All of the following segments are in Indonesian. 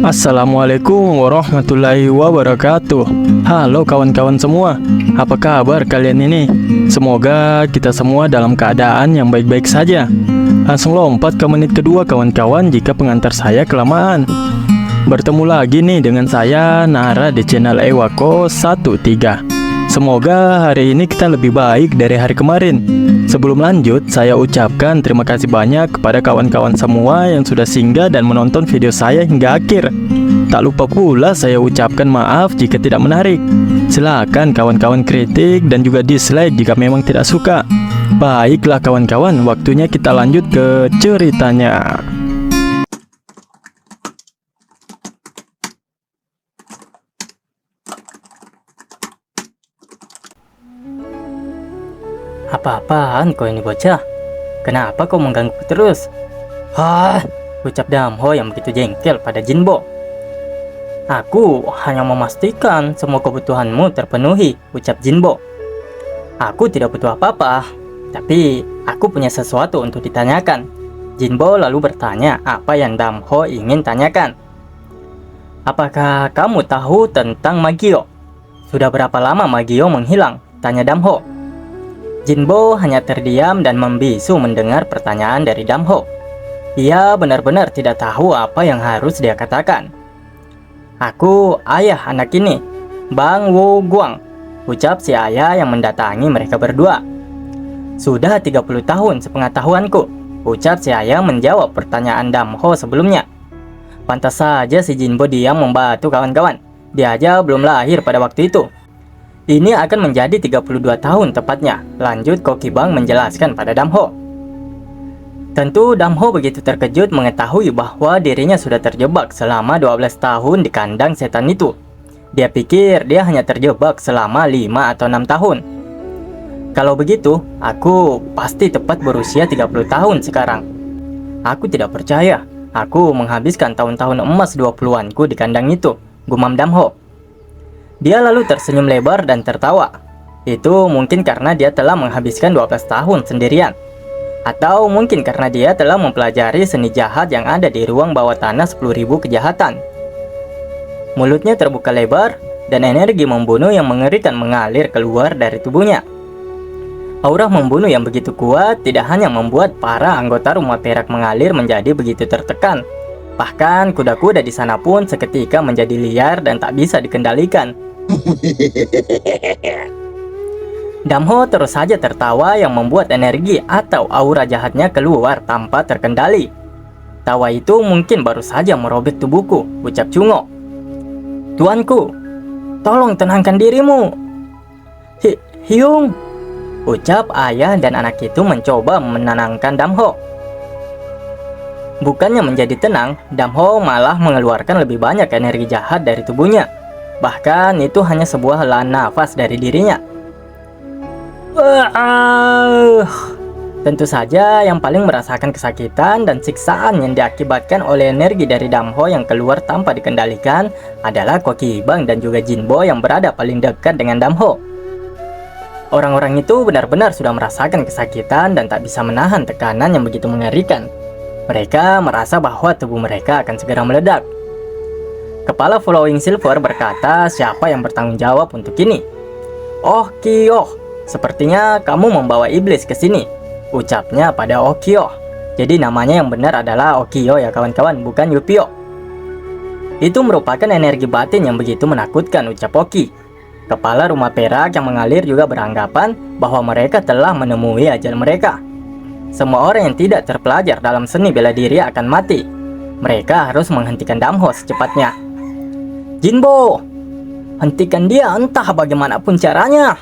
Assalamualaikum warahmatullahi wabarakatuh. Halo kawan-kawan semua, apa kabar kalian ini? Semoga kita semua dalam keadaan yang baik-baik saja. Langsung lompat ke menit kedua kawan-kawan jika pengantar saya kelamaan. Bertemu lagi nih dengan saya Nara di channel Ewako 13. Semoga hari ini kita lebih baik dari hari kemarin. Sebelum lanjut, saya ucapkan terima kasih banyak kepada kawan-kawan semua yang sudah singgah dan menonton video saya hingga akhir. Tak lupa pula saya ucapkan maaf jika tidak menarik. Silakan kawan-kawan kritik dan juga dislike jika memang tidak suka. Baiklah kawan-kawan, waktunya kita lanjut ke ceritanya. Apa-apaan kau ini bocah? Kenapa kau mengganggu terus? Ucap Damho yang begitu jengkel pada Jinbo. Aku hanya memastikan semua kebutuhanmu terpenuhi, ucap Jinbo. Aku tidak butuh apa-apa, tapi aku punya sesuatu untuk ditanyakan. Jinbo lalu bertanya apa yang Damho ingin tanyakan. Apakah kamu tahu tentang Magio? Sudah berapa lama Magio menghilang? Tanya Damho. Jinbo hanya terdiam dan membisu mendengar pertanyaan dari Damho. Ia benar-benar tidak tahu apa yang harus dia katakan. Aku ayah anak ini, Bang Wu Guang, ucap si ayah yang mendatangi mereka berdua. Sudah 30 tahun sepengetahuanku, ucap si ayah menjawab pertanyaan Damho sebelumnya. Pantas saja si Jinbo diam membantu kawan-kawan. Dia aja belum lahir pada waktu itu. Ini akan menjadi 32 tahun tepatnya, lanjut Koki Bang menjelaskan pada Damho. Tentu Damho begitu terkejut mengetahui bahwa dirinya sudah terjebak selama 12 tahun di kandang setan itu. Dia pikir dia hanya terjebak selama 5 atau 6 tahun. Kalau begitu, aku pasti tepat berusia 30 tahun sekarang. Aku tidak percaya, aku menghabiskan tahun-tahun emas 20-anku di kandang itu, gumam Damho. Dia lalu tersenyum lebar dan tertawa. Itu mungkin karena dia telah menghabiskan 12 tahun sendirian. Atau mungkin karena dia telah mempelajari seni jahat yang ada di ruang bawah tanah 10.000 kejahatan. Mulutnya terbuka lebar dan energi membunuh yang mengerikan mengalir keluar dari tubuhnya. Aura membunuh yang begitu kuat tidak hanya membuat para anggota Rumah Perak mengalir menjadi begitu tertekan. Bahkan kuda-kuda di sana pun seketika menjadi liar dan tak bisa dikendalikan. Damho terus saja tertawa yang membuat energi atau aura jahatnya keluar tanpa terkendali. Tawa itu mungkin baru saja merobek tubuhku, ucap Cungo. Tuanku, tolong tenangkan dirimu. Hyung, ucap ayah dan anak itu mencoba menenangkan Damho. Bukannya menjadi tenang, Damho malah mengeluarkan lebih banyak energi jahat dari tubuhnya. Bahkan itu hanya sebuah helaan nafas dari dirinya. Tentu saja yang paling merasakan kesakitan dan siksaan yang diakibatkan oleh energi dari Damho yang keluar tanpa dikendalikan adalah Koki Bang dan juga Jinbo yang berada paling dekat dengan Damho. Orang-orang itu benar-benar sudah merasakan kesakitan dan tak bisa menahan tekanan yang begitu mengerikan. Mereka merasa bahwa tubuh mereka akan segera meledak. Kepala Following Silver berkata siapa yang bertanggung jawab untuk ini. Oh Kyo, sepertinya kamu membawa iblis ke sini, ucapnya pada Okyo. Jadi namanya yang benar adalah Okyo ya kawan-kawan, bukan Yupio. Itu merupakan energi batin yang begitu menakutkan, ucap Oki. Kepala Rumah Perak yang mengalir juga beranggapan bahwa mereka telah menemui ajal mereka. Semua orang yang tidak terpelajar dalam seni bela diri akan mati. Mereka harus menghentikan Damho secepatnya. Jinbo, hentikan dia entah bagaimanapun caranya,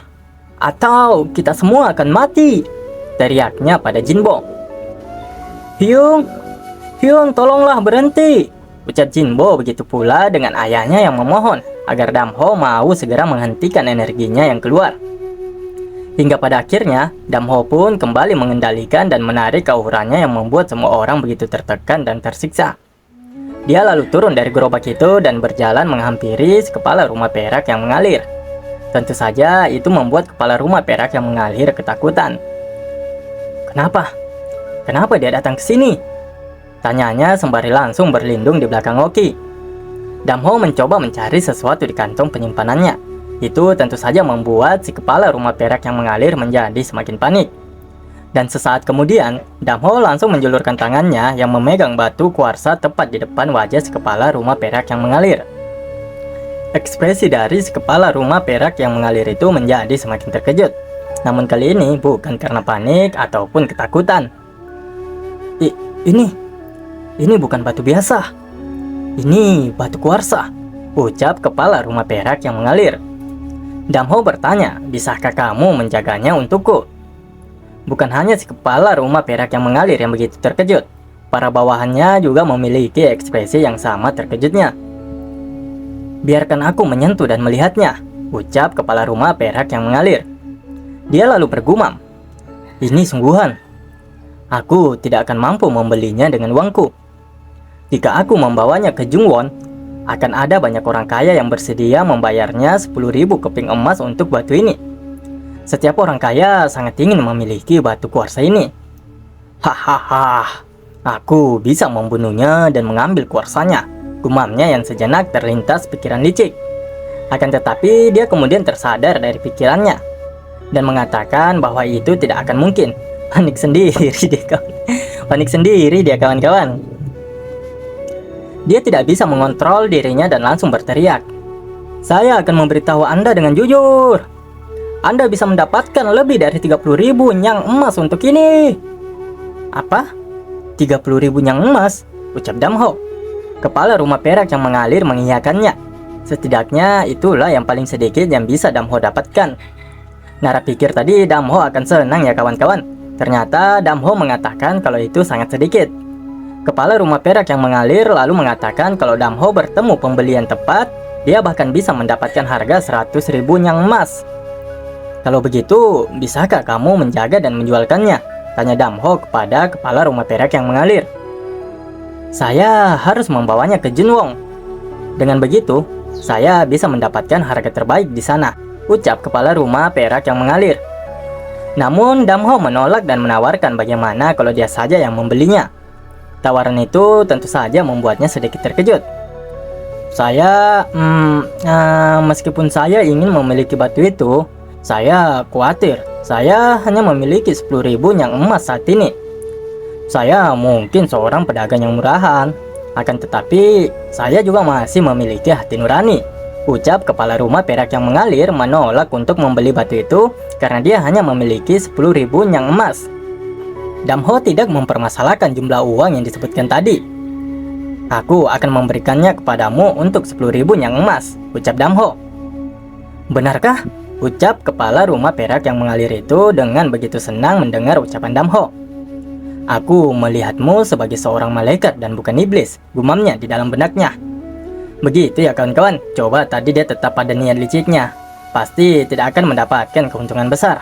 atau kita semua akan mati, teriaknya pada Jinbo. Hyung, tolonglah berhenti, ucap Jinbo begitu pula dengan ayahnya yang memohon agar Damho mau segera menghentikan energinya yang keluar. Hingga pada akhirnya, Damho pun kembali mengendalikan dan menarik auranya yang membuat semua orang begitu tertekan dan tersiksa. Dia lalu turun dari gerobak itu dan berjalan menghampiri kepala Rumah Perak yang mengalir. Tentu saja itu membuat kepala rumah perak yang mengalir ketakutan. Kenapa? Kenapa dia datang ke sini? Tanyanya sembari langsung berlindung di belakang Oki. Damho mencoba mencari sesuatu di kantong penyimpanannya. Itu tentu saja membuat si kepala rumah perak yang mengalir menjadi semakin panik. Dan sesaat kemudian, Damho langsung menjulurkan tangannya yang memegang batu kuarsa tepat di depan wajah si kepala rumah perak yang mengalir. Ekspresi dari si kepala rumah perak yang mengalir itu menjadi semakin terkejut. Namun kali ini bukan karena panik ataupun ketakutan. Ini bukan batu biasa. Ini batu kuarsa, ucap kepala rumah perak yang mengalir. Damho bertanya, bisakah kamu menjaganya untukku? Bukan hanya si kepala rumah perak yang mengalir yang begitu terkejut. Para bawahannya juga memiliki ekspresi yang sama terkejutnya. Biarkan aku menyentuh dan melihatnya, ucap kepala rumah perak yang mengalir. Dia lalu bergumam, ini sungguhan. Aku tidak akan mampu membelinya dengan uangku. Jika aku membawanya ke Jungwon, akan ada banyak orang kaya yang bersedia membayarnya 10.000 keping emas untuk batu ini. Setiap orang kaya sangat ingin memiliki batu kuarsa ini. Hahaha, aku bisa membunuhnya dan mengambil kuarsanya, gumamnya yang sejenak terlintas pikiran licik. Akan tetapi dia kemudian tersadar dari pikirannya dan mengatakan bahwa itu tidak akan mungkin. Panik sendiri dia kawan-kawan. Dia tidak bisa mengontrol dirinya dan langsung berteriak. Saya akan memberitahu Anda dengan jujur. Anda bisa mendapatkan lebih dari 30.000 nyang emas untuk ini. Apa? 30.000 nyang emas? Ucap Damho. Kepala rumah perak yang mengalir mengiyakannya. Setidaknya itulah yang paling sedikit yang bisa Damho dapatkan. Nara pikir tadi Damho akan senang ya kawan-kawan. Ternyata Damho mengatakan kalau itu sangat sedikit. Kepala rumah perak yang mengalir lalu mengatakan kalau Damho bertemu pembeli yang tepat, dia bahkan bisa mendapatkan harga 100.000 nyang emas. Kalau begitu, bisakah kamu menjaga dan menjualkannya? Tanya Damho kepada kepala rumah perak yang mengalir. Saya harus membawanya ke Junwon. Dengan begitu, saya bisa mendapatkan harga terbaik di sana, ucap kepala rumah perak yang mengalir. Namun Damho menolak dan menawarkan bagaimana kalau dia saja yang membelinya. Tawaran itu tentu saja membuatnya sedikit terkejut. Meskipun saya ingin memiliki batu itu, saya khawatir saya hanya memiliki 10.000 nyang emas saat ini. Saya mungkin seorang pedagang yang murahan, akan tetapi saya juga masih memiliki hati nurani, ucap kepala rumah perak yang mengalir menolak untuk membeli batu itu karena dia hanya memiliki 10.000 nyang emas. Damho tidak mempermasalahkan jumlah uang yang disebutkan tadi. Aku akan memberikannya kepadamu untuk 10.000 nyang emas, ucap Damho. Benarkah? Ucap kepala rumah perak yang mengalir itu dengan begitu senang mendengar ucapan Damho. Aku melihatmu sebagai seorang malaikat dan bukan iblis, gumamnya di dalam benaknya. Begitu ya kawan-kawan, coba tadi dia tetap pada niat liciknya. Pasti tidak akan mendapatkan keuntungan besar.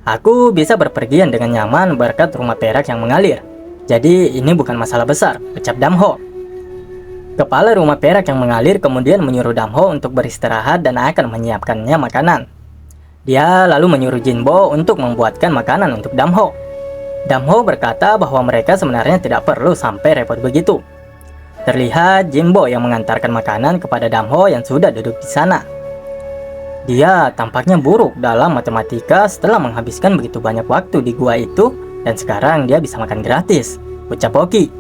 Aku bisa berpergian dengan nyaman berkat rumah perak yang mengalir. Jadi ini bukan masalah besar, ucap Damho. Kepala rumah perak yang mengalir kemudian menyuruh Damho untuk beristirahat dan akan menyiapkannya makanan. Dia lalu menyuruh Jinbo untuk membuatkan makanan untuk Damho. Damho berkata bahwa mereka sebenarnya tidak perlu sampai repot begitu. Terlihat Jinbo yang mengantarkan makanan kepada Damho yang sudah duduk di sana. Dia tampaknya buruk dalam matematika setelah menghabiskan begitu banyak waktu di gua itu dan sekarang dia bisa makan gratis, ucap Oki.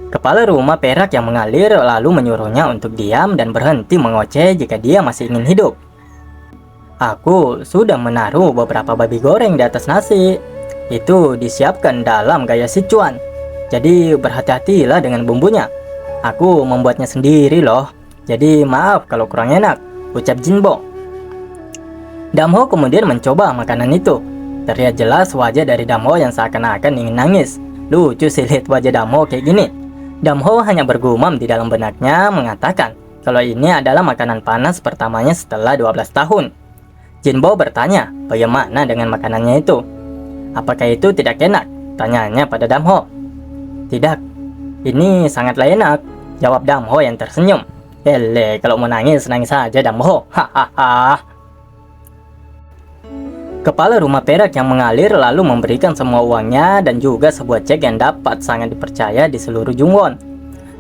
Kepala rumah perak yang mengalir lalu menyuruhnya untuk diam dan berhenti mengoceh jika dia masih ingin hidup. Aku sudah menaruh beberapa babi goreng di atas nasi. Itu disiapkan dalam gaya Sichuan. Jadi berhati-hatilah dengan bumbunya. Aku membuatnya sendiri loh. Jadi maaf kalau kurang enak, ucap Jinbo. Damho kemudian mencoba makanan itu. Terlihat jelas wajah dari Damho yang seakan-akan ingin nangis. Lucu sih lihat wajah Damho kayak gini. Damho hanya bergumam di dalam benaknya mengatakan kalau ini adalah makanan panas pertamanya setelah 12 tahun. Jinbo bertanya bagaimana dengan makanannya itu. Apakah itu tidak enak? Tanyanya pada Damho. Tidak, ini sangatlah enak, jawab Damho yang tersenyum. Hele, kalau mau nangis, nangis saja Damho. Hahaha. Kepala rumah perak yang mengalir lalu memberikan semua uangnya dan juga sebuah cek yang dapat sangat dipercaya di seluruh Jungwon.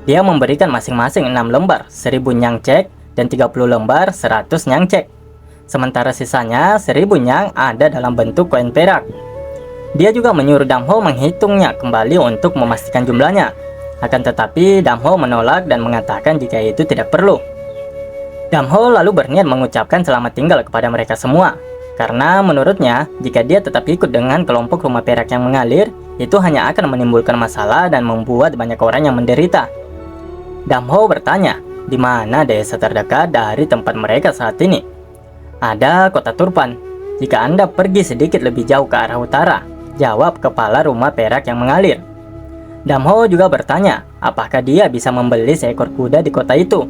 Dia memberikan masing-masing 6 lembar 1000 nyang cek dan 30 lembar 100 nyang cek. Sementara sisanya 1000 nyang ada dalam bentuk koin perak. Dia juga menyuruh Damho menghitungnya kembali untuk memastikan jumlahnya. Akan tetapi Damho menolak dan mengatakan jika itu tidak perlu. Damho lalu berniat mengucapkan selamat tinggal kepada mereka semua. Karena menurutnya, jika dia tetap ikut dengan kelompok rumah perak yang mengalir, itu hanya akan menimbulkan masalah dan membuat banyak orang yang menderita. Damho bertanya, di mana desa terdekat dari tempat mereka saat ini? Ada kota Turpan. Jika Anda pergi sedikit lebih jauh ke arah utara, jawab kepala rumah perak yang mengalir. Damho juga bertanya, apakah dia bisa membeli seekor kuda di kota itu?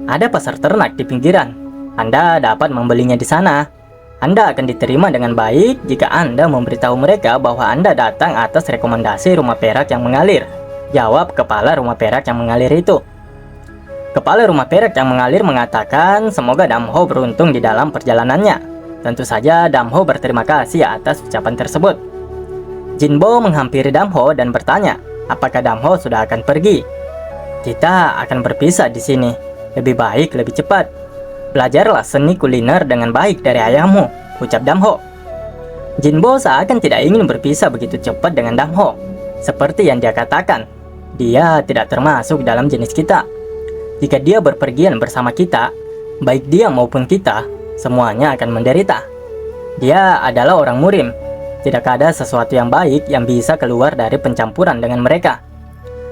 Ada pasar ternak di pinggiran. Anda dapat membelinya di sana. Anda akan diterima dengan baik jika Anda memberitahu mereka bahwa Anda datang atas rekomendasi rumah perak yang mengalir. Jawab kepala rumah perak yang mengalir itu. Kepala rumah perak yang mengalir mengatakan semoga Damho beruntung di dalam perjalanannya. Tentu saja Damho berterima kasih atas ucapan tersebut. Jinbo menghampiri Damho dan bertanya, apakah Damho sudah akan pergi? Kita akan berpisah di sini. Lebih baik, lebih cepat. Belajarlah seni kuliner dengan baik dari ayahmu, ucap Damho. Jinbo seakan tidak ingin berpisah begitu cepat dengan Damho. Seperti yang dia katakan, dia tidak termasuk dalam jenis kita. Jika dia berpergian bersama kita, baik dia maupun kita, semuanya akan menderita. Dia adalah orang murim. Tidak ada sesuatu yang baik yang bisa keluar dari pencampuran dengan mereka.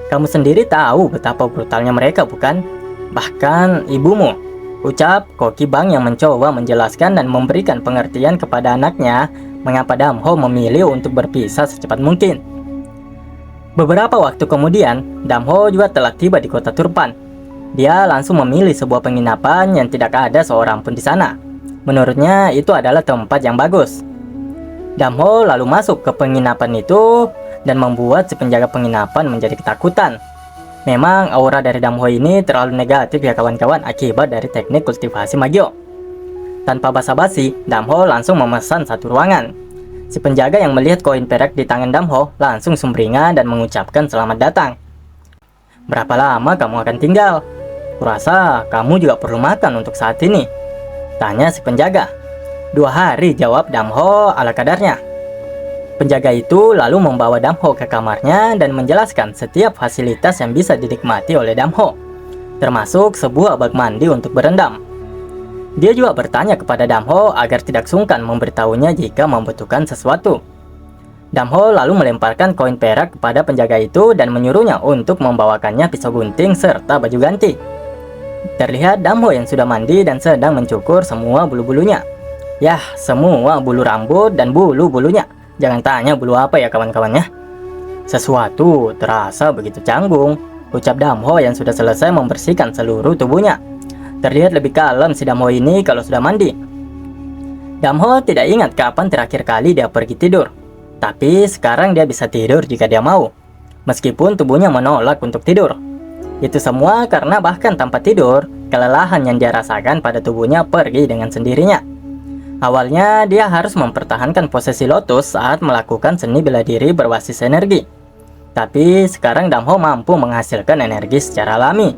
Kamu sendiri tahu betapa brutalnya mereka, bukan? Bahkan ibumu, ucap Koki Bang yang mencoba menjelaskan dan memberikan pengertian kepada anaknya mengapa Damho memilih untuk berpisah secepat mungkin. Beberapa waktu kemudian, Damho juga telah tiba di kota Turpan. Dia langsung memilih sebuah penginapan yang tidak ada seorang pun di sana. Menurutnya itu adalah tempat yang bagus. Damho lalu masuk ke penginapan itu dan membuat si penjaga penginapan menjadi ketakutan. Memang aura dari Damho ini terlalu negatif ya kawan-kawan akibat dari teknik kultivasi Magyo. Tanpa basa-basi, Damho langsung memesan satu ruangan. Si penjaga yang melihat koin perak di tangan Damho langsung sumringah dan mengucapkan selamat datang. Berapa lama kamu akan tinggal? Kurasa kamu juga perlu makan untuk saat ini, tanya si penjaga. 2 hari, jawab Damho ala kadarnya. Penjaga itu lalu membawa Damho ke kamarnya dan menjelaskan setiap fasilitas yang bisa dinikmati oleh Damho, termasuk sebuah bak mandi untuk berendam. Dia juga bertanya kepada Damho agar tidak sungkan memberitahunya jika membutuhkan sesuatu. Damho lalu melemparkan koin perak kepada penjaga itu dan menyuruhnya untuk membawakannya pisau gunting serta baju ganti. Terlihat Damho yang sudah mandi dan sedang mencukur semua bulu-bulunya. Yah, semua bulu rambut dan bulu-bulunya. Jangan tanya bulu apa ya kawan-kawannya. Sesuatu terasa begitu canggung, ucap Damho yang sudah selesai membersihkan seluruh tubuhnya. Terlihat lebih kalem si Damho ini kalau sudah mandi. Damho tidak ingat kapan terakhir kali dia pergi tidur. Tapi sekarang dia bisa tidur jika dia mau, meskipun tubuhnya menolak untuk tidur. Itu semua karena bahkan tanpa tidur, kelelahan yang dia rasakan pada tubuhnya pergi dengan sendirinya. Awalnya dia harus mempertahankan posisi lotus saat melakukan seni bela diri berbasis energi. Tapi sekarang Damho mampu menghasilkan energi secara alami.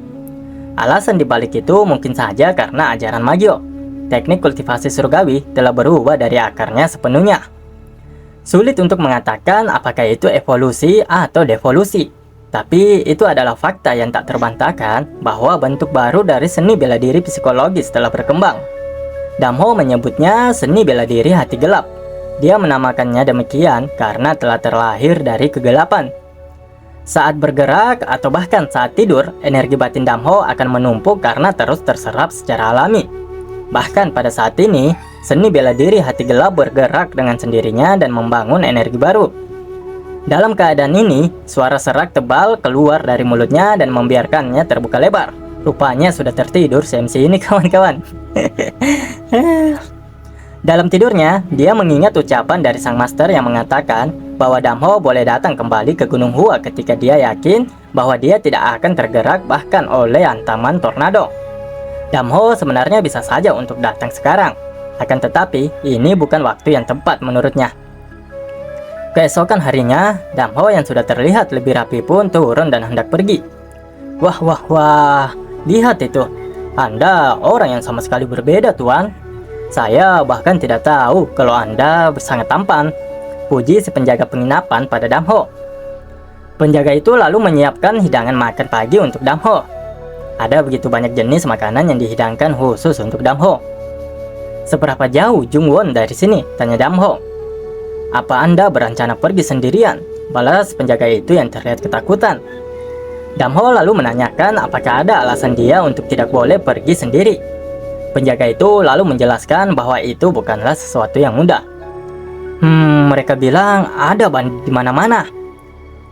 Alasan dibalik itu mungkin saja karena ajaran Magyo. Teknik kultivasi surgawi telah berubah dari akarnya sepenuhnya. Sulit untuk mengatakan apakah itu evolusi atau devolusi. Tapi itu adalah fakta yang tak terbantahkan bahwa bentuk baru dari seni bela diri psikologis telah berkembang. Damho menyebutnya seni bela diri hati gelap. Dia menamakannya demikian karena telah terlahir dari kegelapan. Saat bergerak atau bahkan saat tidur, energi batin Damho akan menumpuk karena terus terserap secara alami. Bahkan pada saat ini, seni bela diri hati gelap bergerak dengan sendirinya dan membangun energi baru. Dalam keadaan ini, suara serak tebal keluar dari mulutnya dan membiarkannya terbuka lebar. Rupanya sudah tertidur si MC ini kawan-kawan. Dalam tidurnya, dia mengingat ucapan dari sang master yang mengatakan bahwa Damho boleh datang kembali ke Gunung Hua ketika dia yakin bahwa dia tidak akan tergerak bahkan oleh hantaman tornado. Damho sebenarnya bisa saja untuk datang sekarang, akan tetapi ini bukan waktu yang tepat menurutnya. Keesokan harinya, Damho yang sudah terlihat lebih rapi pun turun dan hendak pergi. Wah, wah, wah, lihat itu. Anda orang yang sama sekali berbeda, Tuan. Saya bahkan tidak tahu kalau Anda sangat tampan, puji si penjaga penginapan pada Damho. Penjaga itu lalu menyiapkan hidangan makan pagi untuk Damho. Ada begitu banyak jenis makanan yang dihidangkan khusus untuk Damho. Seberapa jauh Jungwon dari sini? Tanya Damho. Apa Anda berencana pergi sendirian? Balas penjaga itu yang terlihat ketakutan. Damho lalu menanyakan apakah ada alasan dia untuk tidak boleh pergi sendiri. Penjaga itu lalu menjelaskan bahwa itu bukanlah sesuatu yang mudah. Mereka bilang ada bandit di mana-mana.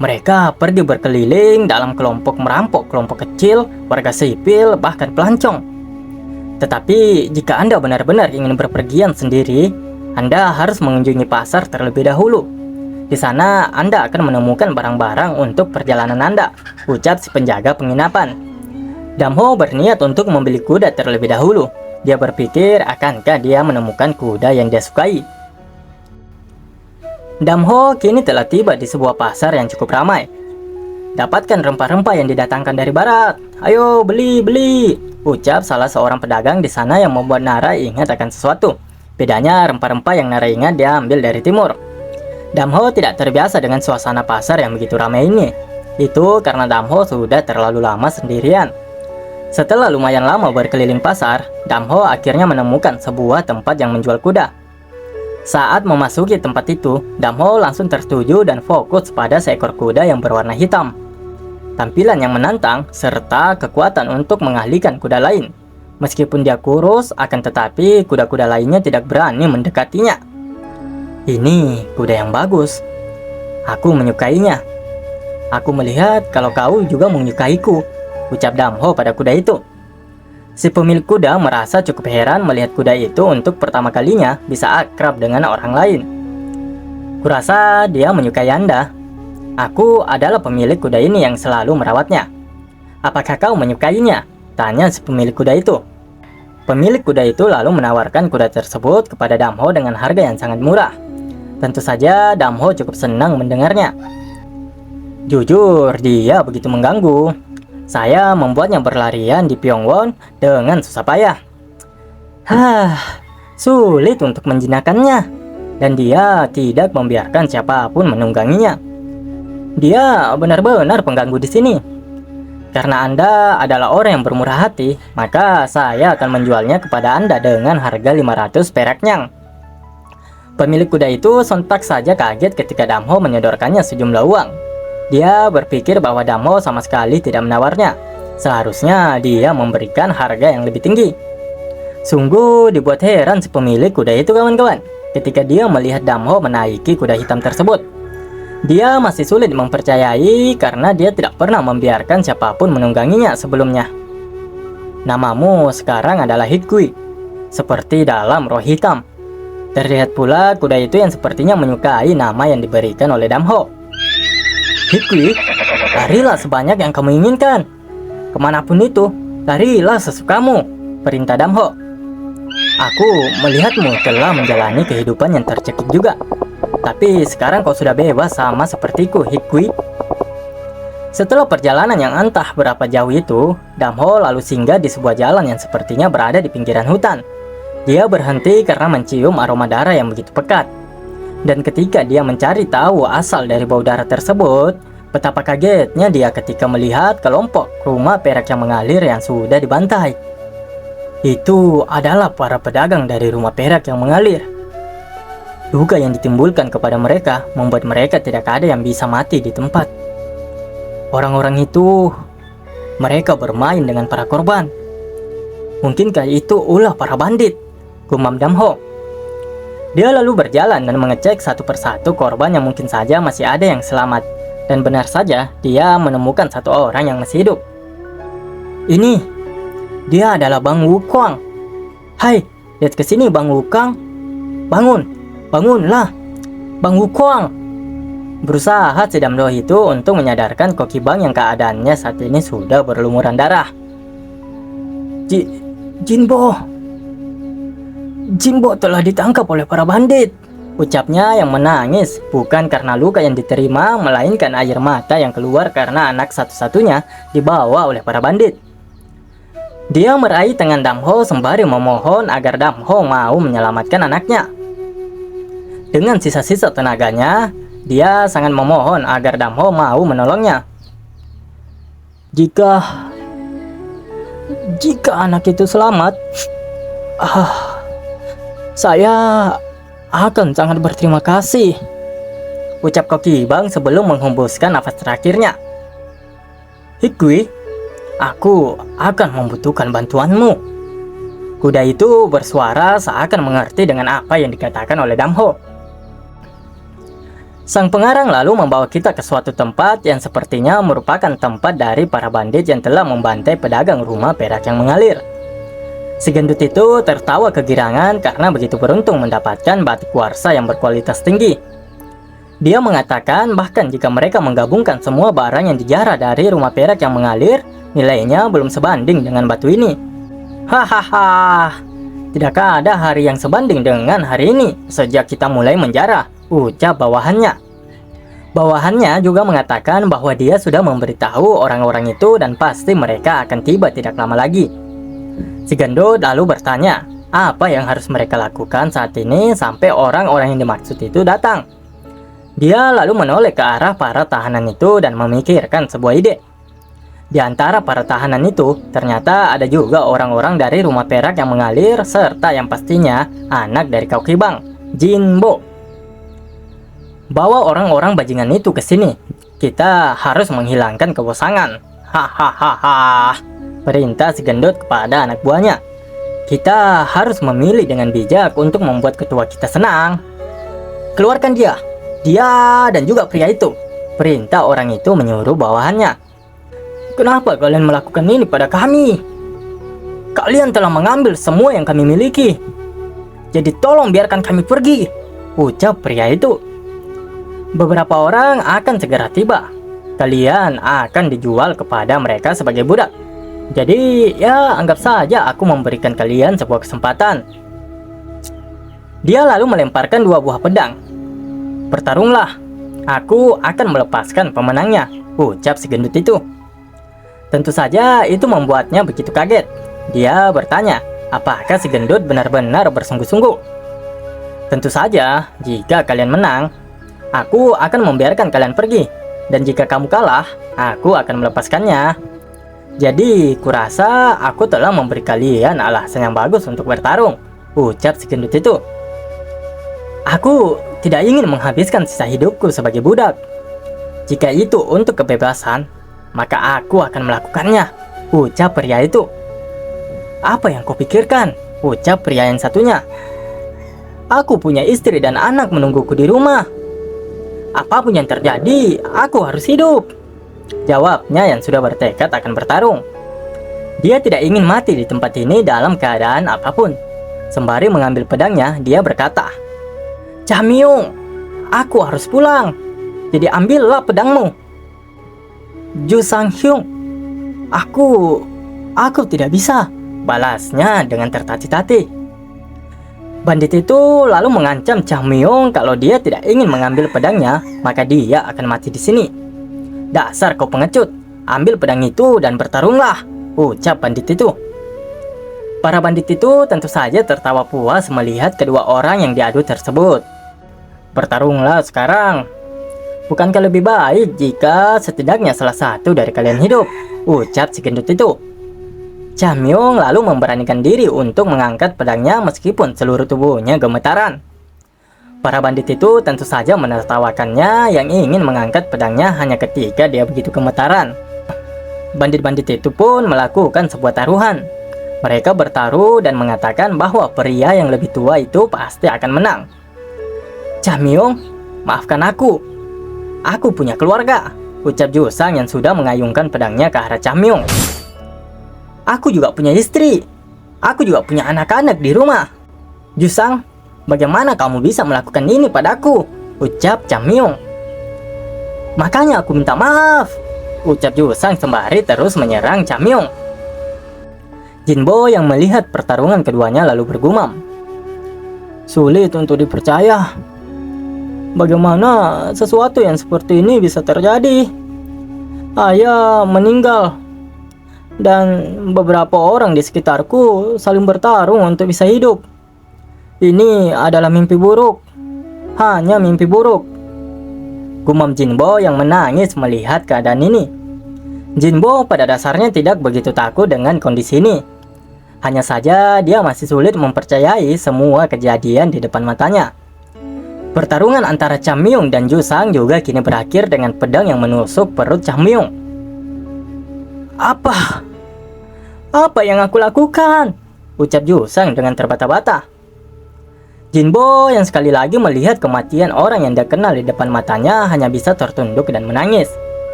Mereka pergi berkeliling dalam kelompok merampok, kelompok kecil, warga sipil, bahkan pelancong. Tetapi jika Anda benar-benar ingin berpergian sendiri, Anda harus mengunjungi pasar terlebih dahulu. Di sana Anda akan menemukan barang-barang untuk perjalanan Anda, ucap si penjaga penginapan. Damho berniat untuk membeli kuda terlebih dahulu. Dia berpikir akankah dia menemukan kuda yang dia sukai. Damho kini telah tiba di sebuah pasar yang cukup ramai. Dapatkan rempah-rempah yang didatangkan dari barat. Ayo beli, ucap salah seorang pedagang di sana yang membuat Nara ingat akan sesuatu. Bedanya rempah-rempah yang Nara ingat dia ambil dari timur. Damho tidak terbiasa dengan suasana pasar yang begitu ramai ini. Itu karena Damho sudah terlalu lama sendirian. Setelah lumayan lama berkeliling pasar, Damho akhirnya menemukan sebuah tempat yang menjual kuda. Saat memasuki tempat itu, Damho langsung tertuju dan fokus pada seekor kuda yang berwarna hitam. Tampilan yang menantang serta kekuatan untuk mengalihkan kuda lain. Meskipun dia kurus, akan tetapi kuda-kuda lainnya tidak berani mendekatinya. Ini kuda yang bagus. Aku menyukainya. Aku melihat kalau kau juga menyukaiku, ucap Damho pada kuda itu. Si pemilik kuda merasa cukup heran melihat kuda itu untuk pertama kalinya bisa akrab dengan orang lain. Kurasa dia menyukai Anda. Aku adalah pemilik kuda ini yang selalu merawatnya. Apakah kau menyukainya? Tanya si pemilik kuda itu. Pemilik kuda itu lalu menawarkan kuda tersebut kepada Damho dengan harga yang sangat murah. Tentu saja Damho cukup senang mendengarnya. Jujur, dia begitu mengganggu. Saya membuatnya berlarian di Pyongwon dengan susah payah. Sulit untuk menjinakkannya. Dan dia tidak membiarkan siapapun menungganginya. Dia benar-benar pengganggu di sini. Karena Anda adalah orang yang bermurah hati, maka saya akan menjualnya kepada Anda dengan harga 500 perak nyang. Pemilik kuda itu sontak saja kaget ketika Damho menyodorkannya sejumlah uang. Dia berpikir bahwa Damho sama sekali tidak menawarnya. Seharusnya dia memberikan harga yang lebih tinggi. Sungguh dibuat heran si pemilik kuda itu, kawan-kawan, ketika dia melihat Damho menaiki kuda hitam tersebut. Dia masih sulit mempercayai karena dia tidak pernah membiarkan siapapun menungganginya sebelumnya. Namamu sekarang adalah Hikui, seperti dalam Roh Hitam. Terlihat pula kuda itu yang sepertinya menyukai nama yang diberikan oleh Damho. Hikui, larilah sebanyak yang kamu inginkan. Kemanapun itu, larilah sesukamu, perintah Damho. Aku melihatmu telah menjalani kehidupan yang tercekik juga. Tapi sekarang kau sudah bebas sama sepertiku, Hikui. Setelah perjalanan yang entah berapa jauh itu, Damho lalu singgah di sebuah jalan yang sepertinya berada di pinggiran hutan. Dia berhenti karena mencium aroma darah yang begitu pekat. Dan ketika dia mencari tahu asal dari bau darah tersebut, betapa kagetnya dia ketika melihat kelompok rumah perak yang mengalir yang sudah dibantai. Itu adalah para pedagang dari rumah perak yang mengalir. Duga yang ditimbulkan kepada mereka membuat mereka tidak ada yang bisa mati di tempat. Orang-orang itu, mereka bermain dengan para korban. Mungkinkah itu ulah para bandit? Gumam Damho. Dia lalu berjalan dan mengecek satu persatu korban yang mungkin saja masih ada yang selamat. Dan benar saja, dia menemukan satu orang yang masih hidup. Ini, dia adalah Bang Wukong. Hai, lihat ke sini Bang Wukong. Bangun, bangunlah, Bang Wukong. Berusaha si Damho itu untuk menyadarkan Koki Bang yang keadaannya saat ini sudah berlumuran darah. Jinbo telah ditangkap oleh para bandit, ucapnya yang menangis, bukan karena luka yang diterima, melainkan air mata yang keluar karena anak satu-satunya dibawa oleh para bandit. Dia meraih tangan Damho sembari memohon agar Damho mau menyelamatkan anaknya. Dengan sisa-sisa tenaganya, dia sangat memohon agar Damho mau menolongnya. Jika anak itu selamat, saya akan sangat berterima kasih, ucap Koki Bang sebelum menghembuskan nafas terakhirnya. Hikui, aku akan membutuhkan bantuanmu. Kuda itu bersuara seakan mengerti dengan apa yang dikatakan oleh Damho. Sang pengarang lalu membawa kita ke suatu tempat yang sepertinya merupakan tempat dari para bandit yang telah membantai pedagang rumah perak yang mengalir. Si gendut itu tertawa kegirangan karena begitu beruntung mendapatkan batik warsa yang berkualitas tinggi. Dia mengatakan bahkan jika mereka menggabungkan semua barang yang dijarah dari rumah perak yang mengalir, nilainya belum sebanding dengan batu ini. Hahaha, tidakkah ada hari yang sebanding dengan hari ini sejak kita mulai menjarah, ucap bawahannya. Bawahannya juga mengatakan bahwa dia sudah memberitahu orang-orang itu dan pasti mereka akan tiba tidak lama lagi. Si gendut lalu bertanya, apa yang harus mereka lakukan saat ini sampai orang-orang yang dimaksud itu datang. Dia lalu menoleh ke arah para tahanan itu dan memikirkan sebuah ide. Di antara para tahanan itu, ternyata ada juga orang-orang dari rumah perak yang mengalir serta yang pastinya anak dari Koki Bang, Jinbo. Bawa orang-orang bajingan itu ke sini. Kita harus menghilangkan kebosangan. Hahaha, perintah si gendut kepada anak buahnya. Kita harus memilih dengan bijak untuk membuat ketua kita senang. Keluarkan dia dan juga pria itu, perintah orang itu menyuruh bawahannya. Kenapa kalian melakukan ini pada kami? Kalian telah mengambil semua yang kami miliki. Jadi tolong biarkan kami pergi, ucap pria itu. Beberapa orang akan segera tiba. Kalian akan dijual kepada mereka sebagai budak. Jadi ya anggap saja aku memberikan kalian sebuah kesempatan. Dia lalu melemparkan 2 buah pedang. Bertarunglah, aku akan melepaskan pemenangnya, ucap si gendut itu. Tentu saja itu membuatnya begitu kaget. Dia bertanya, apakah si gendut benar-benar bersungguh-sungguh? Tentu saja, jika kalian menang, aku akan membiarkan kalian pergi. Dan jika kamu kalah, aku akan melepaskannya. Jadi, kurasa aku telah memberi kalian alasan yang bagus untuk bertarung, ucap si gendut itu. Aku tidak ingin menghabiskan sisa hidupku sebagai budak. Jika itu untuk kebebasan, maka aku akan melakukannya, ucap pria itu. Apa yang kau pikirkan? Ucap pria yang satunya. Aku punya istri dan anak menungguku di rumah. Apapun yang terjadi, aku harus hidup, jawabnya yang sudah bertekad akan bertarung. Dia tidak ingin mati di tempat ini dalam keadaan apapun. Sembari mengambil pedangnya, dia berkata, Chamyong, aku harus pulang. Jadi ambillah pedangmu. Ju Sang-hyung, aku tidak bisa, balasnya dengan tertatih-tatih. Bandit itu lalu mengancam Chamyong kalau dia tidak ingin mengambil pedangnya, maka dia akan mati di sini. Dasar kau pengecut, ambil pedang itu dan bertarunglah, ucap bandit itu. Para bandit itu tentu saja tertawa puas melihat kedua orang yang diadu tersebut. Bertarunglah sekarang. Bukankah lebih baik jika setidaknya salah satu dari kalian hidup, ucap si gendut itu. Chamyong lalu memberanikan diri untuk mengangkat pedangnya meskipun seluruh tubuhnya gemetaran. Para bandit itu tentu saja menertawakannya yang ingin mengangkat pedangnya hanya ketika dia begitu gemetaran. Bandit-bandit itu pun melakukan sebuah taruhan. Mereka bertaruh dan mengatakan bahwa pria yang lebih tua itu pasti akan menang. Chamyong, maafkan aku. Aku punya keluarga, ucap Jusang yang sudah mengayunkan pedangnya ke arah Chamyong. Aku juga punya istri. Aku juga punya anak-anak di rumah. Jusang, bagaimana kamu bisa melakukan ini padaku? Ucap Chamyong. Makanya aku minta maaf, ucap Jusang sembari terus menyerang Chamyong. Jinbo yang melihat pertarungan keduanya lalu bergumam. Sulit untuk dipercaya. Bagaimana sesuatu yang seperti ini bisa terjadi? Ayah meninggal dan beberapa orang di sekitarku saling bertarung untuk bisa hidup. Ini adalah mimpi buruk. Hanya mimpi buruk. Gumam Jinbo yang menangis melihat keadaan ini. Jinbo pada dasarnya tidak begitu takut dengan kondisi ini. Hanya saja dia masih sulit mempercayai semua kejadian di depan matanya. Pertarungan antara Chamyong dan Jusang juga kini berakhir dengan pedang yang menusuk perut Chamyong. Apa yang aku lakukan? Ucap Jusang dengan terbata-bata. Jinbo yang sekali lagi melihat kematian orang yang dia kenal di depan matanya hanya bisa tertunduk dan menangis.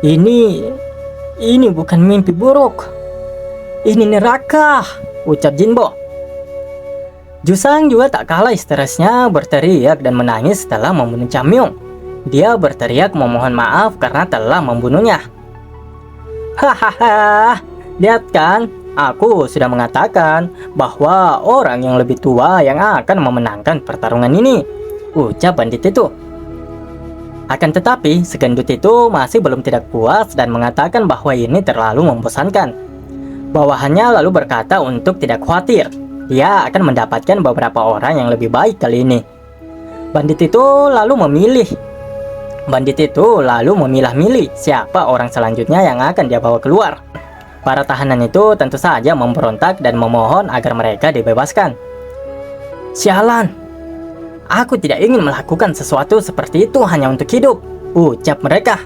Ini bukan mimpi buruk. Ini neraka, ucap Jinbo. Jusang juga tak kalah histerisnya berteriak dan menangis setelah membunuh Chamyong. Dia berteriak memohon maaf karena telah membunuhnya. Hahaha, lihat kan, aku sudah mengatakan bahwa orang yang lebih tua yang akan memenangkan pertarungan ini, ucap bandit itu. Akan tetapi, si gendut itu masih belum tidak puas dan mengatakan bahwa ini terlalu membosankan. Bawahannya lalu berkata untuk tidak khawatir. Dia akan mendapatkan beberapa orang yang lebih baik kali ini. Bandit itu lalu memilah-milih siapa orang selanjutnya yang akan dia bawa keluar. Para tahanan itu tentu saja memberontak dan memohon agar mereka dibebaskan. Sialan, aku tidak ingin melakukan sesuatu seperti itu hanya untuk hidup, ucap mereka.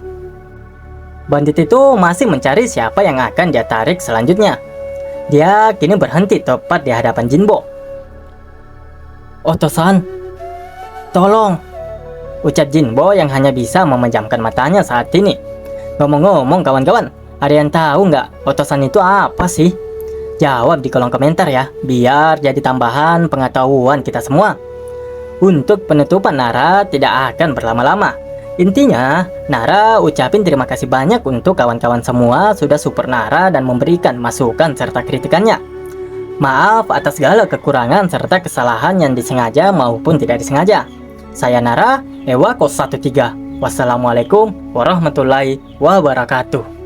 Bandit itu masih mencari siapa yang akan dia tarik selanjutnya. Dia kini berhenti tepat di hadapan Jinbo. Oto-san, tolong, ucap Jinbo yang hanya bisa memejamkan matanya saat ini. Ngomong-ngomong kawan-kawan, ada yang tahu nggak Oto-san itu apa sih? Jawab di kolom komentar ya, biar jadi tambahan pengetahuan kita semua. Untuk penutupan Nara tidak akan berlama-lama. Intinya, Nara ucapin terima kasih banyak untuk kawan-kawan semua sudah support Nara dan memberikan masukan serta kritikannya. Maaf atas segala kekurangan serta kesalahan yang disengaja maupun tidak disengaja. Saya Nara, Ewako 13. Wassalamualaikum warahmatullahi wabarakatuh.